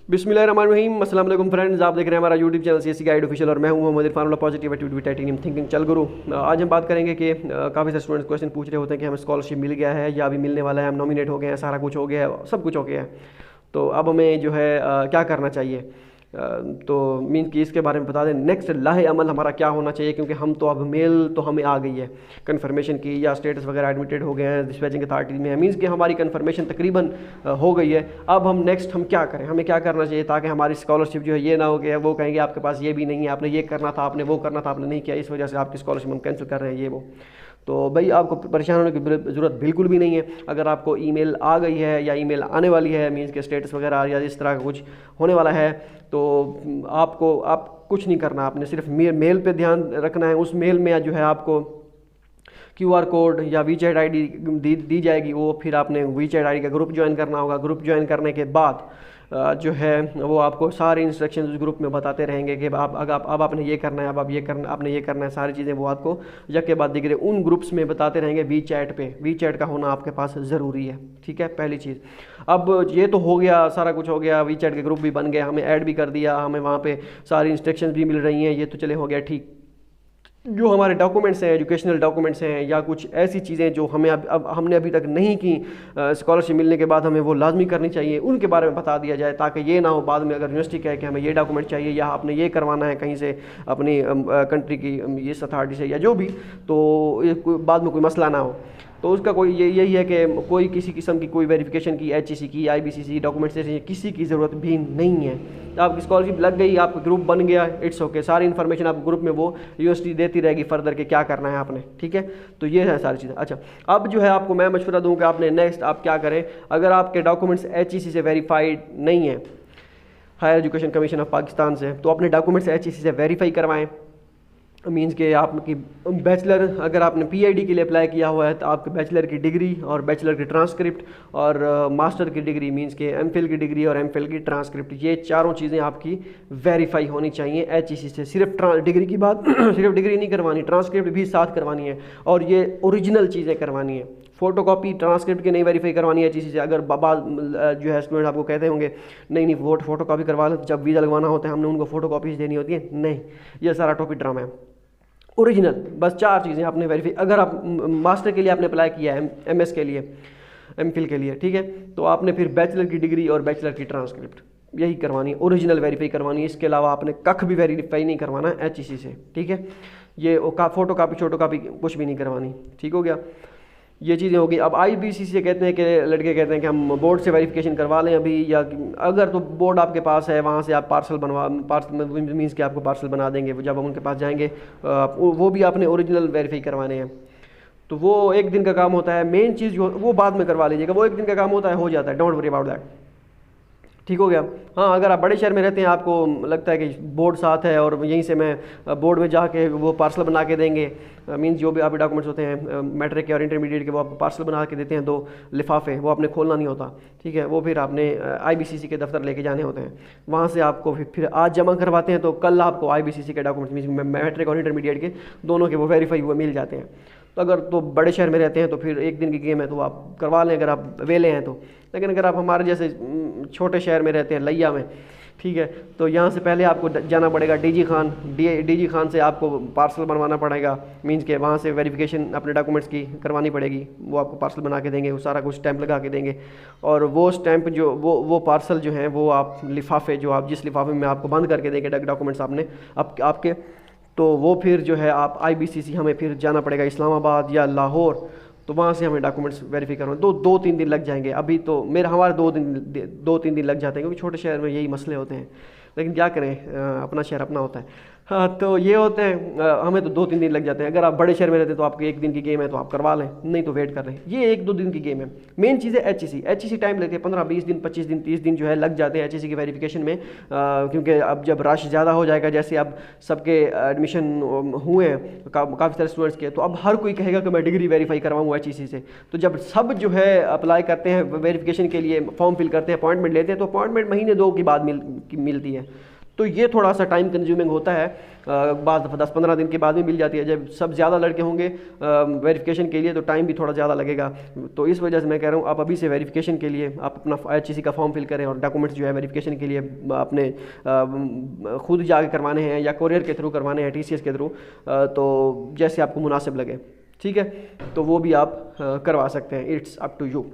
बिस्मिल्लाहिर्रहमानिर्रहीम। अस्सलाम वालेकुम फ्रेंड्स, आप देख रहे हैं हमारा YouTube channel CSC guide official और मैं हूं Mohammad Irfan positivity with titanium thinking चल गुरु। आज हम बात करेंगे कि काफ़ी सारे स्टूडेंट्स क्वेश्चन पूछ रहे होते हैं कि हमें स्कॉलरशिप मिल गया है या अभी मिलने वाला है, हम नॉमिनेट हो गए हैं, सारा कुछ हो गया है, सब कुछ हो गया है, तो अब हमें जो है क्या करना चाहिए। तो मीन कि इसके बारे में बता दें नेक्स्ट लाहे अमल हमारा क्या होना चाहिए, क्योंकि हम तो अब मेल तो हमें आ गई है कन्फर्मेशन की, या स्टेटस वगैरह एडमिटेड हो गए हैं, डिस्पैचिंग अथॉरिटी में है, मीन्स कि हमारी कन्फर्मेशन तकरीबन हो गई है। अब हम नेक्स्ट हम क्या करें, हमें क्या करना चाहिए ताकि हमारी स्कॉलरशिप जो है ये ना हो गया वो कहेंगे आपके पास ये भी नहीं है, आपने ये करना था, आपने वो करना था, आपने नहीं किया, इस वजह से आपकी स्कॉलरशिप हम कैंसिल कर रहे हैं, ये वो। तो भाई आपको परेशान होने की ज़रूरत बिल्कुल भी नहीं है। अगर आपको ईमेल आ गई है या ईमेल आने वाली है, मीन्स के स्टेटस वगैरह या इस तरह का कुछ होने वाला है, तो आप कुछ नहीं करना, आपने सिर्फ मेल पे ध्यान रखना है। उस मेल में जो है आपको QR कोड या वीचैट आईडी दी जाएगी, वो फिर आपने वीचैट आईडी का ग्रुप ज्वाइन करना होगा। ग्रुप ज्वाइन करने के बाद जो है वो आपको सारे इंस्ट्रक्शन उस ग्रुप में बताते रहेंगे कि अब आपने ये करना है, अब आप ये करना, आपने ये करना है, सारी चीज़ें वो आपको यक के बाद दिख रहे उन ग्रुप्स में बताते रहेंगे। वीचैट पे वीचैट का होना आपके पास ज़रूरी है, ठीक है, पहली चीज़। अब ये तो हो गया, सारा कुछ हो गया, वीचैट के ग्रुप भी बन गया, हमें ऐड भी कर दिया, हमें वहाँ पे सारी इंस्ट्रक्शंस भी मिल रही हैं, ये तो चले हो गया ठीक। जो हमारे डॉक्यूमेंट्स हैं, एजुकेशनल डॉक्यूमेंट्स हैं या कुछ ऐसी चीज़ें जो हमें अब हमने अभी तक नहीं की, स्कॉलरशिप मिलने के बाद हमें वो लाजमी करनी चाहिए, उनके बारे में बता दिया जाए, ताकि ये ना हो बाद में अगर यूनिवर्सिटी कहे कि हमें ये डॉक्यूमेंट चाहिए या आपने ये करवाना है कहीं से अपनी कंट्री की इस अथॉरिटी से या जो भी, तो बाद में कोई मसला ना हो। तो उसका कोई यही है कि कोई किसी किस्म की कोई वेरिफिकेशन की, HEC की, IBCC डॉक्यूमेंट्स किसी की ज़रूरत भी नहीं है। तो आपकी स्कॉलरशिप लग गई, आपका ग्रुप बन गया, इट्स ओके, सारी इन्फॉर्मेशन आपको ग्रुप में वो यूनिवर्सिटी देती रहेगी फर्दर के क्या करना है आपने, ठीक है। तो ये है सारी चीज़ें। अच्छा, अब जो है आपको मैं मशवरा दूँ कि आपने नेक्स्ट आप क्या करें। अगर आपके डॉक्यूमेंट्स HEC से वेरीफाइड नहीं है, higher education commission of Pakistan से, तो अपने डॉक्यूमेंट्स HEC से वेरीफाई करवाएं। मीन्स के आपकी बैचलर, अगर आपने PID के लिए अप्लाई किया हुआ है तो आपके बैचलर की डिग्री और बैचलर की ट्रांसक्रिप्ट और मास्टर की डिग्री, मीन्स के MPhil की डिग्री और MPhil की ट्रांसक्रिप्ट, ये चारों चीज़ें आपकी वेरीफाई होनी चाहिए HEC से। सिर्फ डिग्री की बात सिर्फ डिग्री नहीं करवानी, ट्रांसक्रिप्ट भी साथ करवानी है और ये ओरिजिनल चीज़ें करवानी है। फ़ोटोकॉपी ट्रांसक्रिप्ट की नहीं वेरीफाई करवानी है HEC से। अगर बाबा जो है स्टूडेंट आपको कहते होंगे नहीं फ़ोटोकॉपी करवा लो, जब वीज़ा लगवाना होता है हमने उनको फ़ोटोकॉपीज़ देनी होती है, नहीं, ये सारा टॉपिक ड्रामा है। ओरिजिनल बस चार चीज़ें आपने वेरीफाई, अगर आप मास्टर के लिए आपने अप्लाई किया है, MS के लिए, MPhil के लिए, ठीक है, तो आपने फिर बैचलर की डिग्री और बैचलर की ट्रांसक्रिप्ट यही करवानी है, ओरिजिनल वेरीफाई करवानी है। इसके अलावा आपने कख भी वेरीफाई नहीं करवाना है HEC से, ठीक है। ये फ़ोटो कापी छोटो कापी कुछ भी नहीं करवानी, ठीक हो गया। ये चीज़ें होगी। अब IBCC से कहते हैं कि लड़के कहते हैं कि हम बोर्ड से वेरिफिकेशन करवा लें अभी, या अगर तो बोर्ड आपके पास है वहाँ से आप पार्सल मीन्स कि आपको पार्सल बना देंगे, जब हम उनके पास जाएंगे वो भी आपने ओरिजिनल वेरीफाई करवाने हैं। तो वो एक दिन का काम होता है, मेन चीज़ जो वो बाद में करवा लीजिएगा, वो एक दिन का काम होता है, हो जाता है, डोंट वरी अबाउट दैट, ठीक हो गया। हाँ, अगर आप बड़े शहर में रहते हैं, आपको लगता है कि बोर्ड साथ है और यहीं से मैं बोर्ड में जाके वो पार्सल बना के देंगे, मीन्स जो भी आपके डॉक्यूमेंट्स होते हैं मैट्रिक के और इंटरमीडिएट के, वो आपको पार्सल बना के देते हैं 2 लिफाफे, वो आपने खोलना नहीं होता, ठीक है। वो फिर आपने IBCC के दफ्तर लेके जाने होते हैं, वहाँ से आपको फिर आज जमा करवाते हैं, तो कल आपको IBCC के डॉक्यूमेंट्स मीन्स मैट्रिक और इंटरमीडिएट के दोनों के वो वेरीफाई हुए मिल जाते हैं। तो अगर तो बड़े शहर में रहते हैं तो फिर एक दिन की गेम है, तो आप करवा लें अगर आप वेले हैं तो। लेकिन अगर आप हमारे जैसे छोटे शहर में रहते हैं, लिया में, ठीक है, तो यहाँ से पहले आपको जाना पड़ेगा DG खान से आपको पार्सल बनवाना पड़ेगा, मीन्स के वहाँ से वेरिफिकेशन अपने डॉक्यूमेंट्स की करवानी पड़ेगी, वो आपको पार्सल बना के देंगे, वो सारा कुछ स्टैंप लगा के देंगे, और वो स्टैंप जो वो पार्सल जो है वो आप लिफाफे जो आप जिस लिफाफे में आपको बंद करके देंगे डॉक्यूमेंट्स आपने आपके, तो वो फिर जो है आप IBCC हमें फिर जाना पड़ेगा इस्लामाबाद या लाहौर, तो वहाँ से हमें डॉक्यूमेंट्स वेरीफाई करवाना, 2-3 दिन लग जाएंगे। अभी तो हमारे 2-3 दिन लग जाते हैं, क्योंकि छोटे शहर में यही मसले होते हैं, लेकिन क्या करें, अपना शहर अपना होता है। हाँ, तो ये होते हैं, हमें तो 2-3 दिन लग जाते हैं। अगर आप बड़े शहर में रहते हैं तो आपके एक दिन की गेम है, तो आप करवा लें, नहीं तो वेट कर लें, ये 1-2 दिन की गेम है। मेन चीज़ है HEC टाइम लगती है, 15-20 दिन, 25 दिन, 30 दिन जो है लग जाते हैं HEC की वेरिफिकेशन में, क्योंकि अब जब रश ज़्यादा हो जाएगा, जैसे अब सबके एडमिशन हुए हैं काफ़ी सारे स्टूडेंट्स के, तो अब हर कोई कहेगा कि मैं डिग्री वेरीफाई करवाऊँ HEC से। तो जब सब जो है अप्लाई करते हैं वेरिफिकेशन के लिए, फॉर्म फिल करते हैं, अपॉइंटमेंट लेते हैं, तो अपॉइंटमेंट महीने 2 के बाद मिलती है। तो ये थोड़ा सा टाइम कंज्यूमिंग होता है, बाद 10-15 दिन के बाद भी मिल जाती है। जब सब ज़्यादा लड़के होंगे वेरिफिकेशन के लिए तो टाइम भी थोड़ा ज़्यादा लगेगा। तो इस वजह से मैं कह रहा हूँ आप अभी से वेरिफिकेशन के लिए आप अपना HEC का फॉर्म फिल करें और डॉक्यूमेंट्स जो है वेरिफिकेशन के लिए अपने खुद जाके करवाने हैं या कोरियर के थ्रू करवाने हैं, TCS के थ्रू, तो जैसे आपको मुनासिब लगे, ठीक है, तो वो भी आप करवा सकते हैं। It's up to you.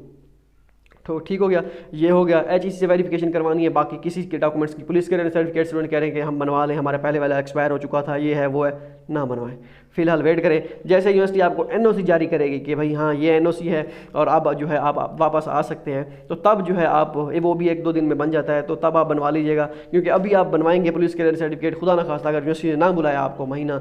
तो ठीक हो गया, ये हो गया। HEC से वेरिफिकेशन करवानी है। बाकी किसी के डॉक्यूमेंट्स की पुलिस क्लियरेंस सर्टिफिकेट स्टूडेंट कह रहे हैं कि हम बनवा लें, हमारे पहले वाला एक्सपायर हो चुका था, ये है वो है, ना बनवाएं, फिलहाल वेट करें। जैसे यूनिवर्सिटी आपको NOC जारी करेगी कि भाई हाँ ये NOC है और अब जो है आप वापस आ सकते हैं, तो तब जो है आप वो भी 1-2 दिन में बन जाता है, तो तब आप बनवा लीजिएगा। क्योंकि अभी आप बनवाएंगे पुलिस क्लियरेंस सर्टिफिकेट, खुदा ना खास्ता अगर यूनिवर्सिटी ने ना बुलाया आपको महीना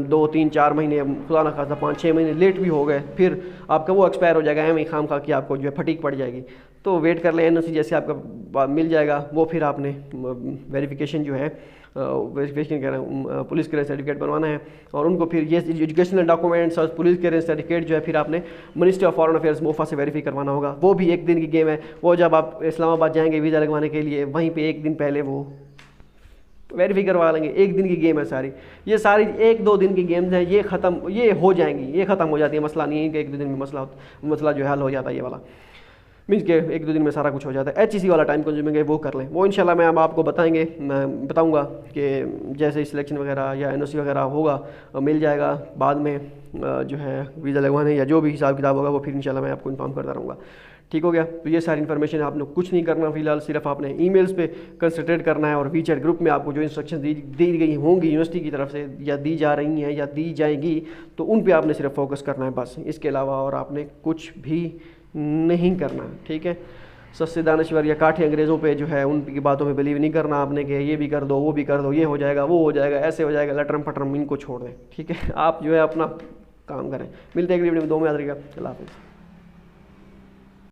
2-3-4 महीने, खुदा ना खास्ता 5-6 महीने लेट भी हो गए, फिर आपका वो एक्सपायर हो जाएगा, एम खाम खा कि आपको जो है फटीक पड़ जाएगी। तो वेट कर लें, NOC जैसे आपका मिल जाएगा वो फिर आपने वेरिफिकेशन जो है वेरिफिकेशन कह रहा हूँ पुलिस क्लियरेंस सर्टिफिकेट बनवाना है, और उनको फिर ये एजुकेशनल डॉक्यूमेंट्स और पुलिस क्लियरेंस सर्टिफिकेट जो है फिर आपने ministry of foreign affairs MOFA से वेरीफाई करवाना होगा। वो भी 1 दिन की गेम है। वो जब आप इस्लामाबाद जाएंगे वीज़ा लगवाने के लिए, वहीं पर 1 दिन पहले वो वेरीफाई करवा लेंगे। 1 दिन की गेम है सारी, ये सारी 1-2 दिन की गेम्स हैं, ये ख़त्म, ये हो जाएंगी, ये ख़त्म हो जाती है। मसला नहीं है कि 1-2 दिन में मसला जो है हल हो जाता है, ये वाला मीन्स के 1-2 दिन में सारा कुछ हो जाता है। HEC वाला टाइम कंज्यूमिंग है, वो कर लें। वो इंशाल्लाह मैं अब आपको बताएंगे, मैं बताऊंगा कि जैसे ही सिलेक्शन वगैरह या NOC वगैरह होगा मिल जाएगा, बाद में जो है वीज़ा लगवाने या जो भी हिसाब किताब होगा वो फिर इंशाल्लाह मैं आपको इन्फॉर्म करता रहूँगा। ठीक हो गया। तो ये सारी इन्फॉर्मेशन आपने कुछ नहीं करना फिलहाल, सिर्फ आपने ईमेल्स पे कंसंट्रेट करना है और WeChat ग्रुप में आपको जो इंस्ट्रक्शन दी गई होंगी यूनिवर्सिटी की तरफ से या दी जा रही हैं या दी जाएंगी, तो उन पे आपने सिर्फ फोकस करना है बस। इसके अलावा और आपने कुछ भी नहीं करना, ठीक है। सस्ते दानश्वर या काठे अंग्रेज़ों पे जो है उनकी बातों में बिलीव नहीं करना आपने कि ये भी कर दो वो भी कर दो, ये हो जाएगा वो हो जाएगा ऐसे हो जाएगा, लटरम पटरम, इनको छोड़ दें, ठीक है। आप जो है अपना काम करें। मिलते हैं अगली वीडियो में, 2 में याद रखिएगा। अल्लाह हाफ़िज़।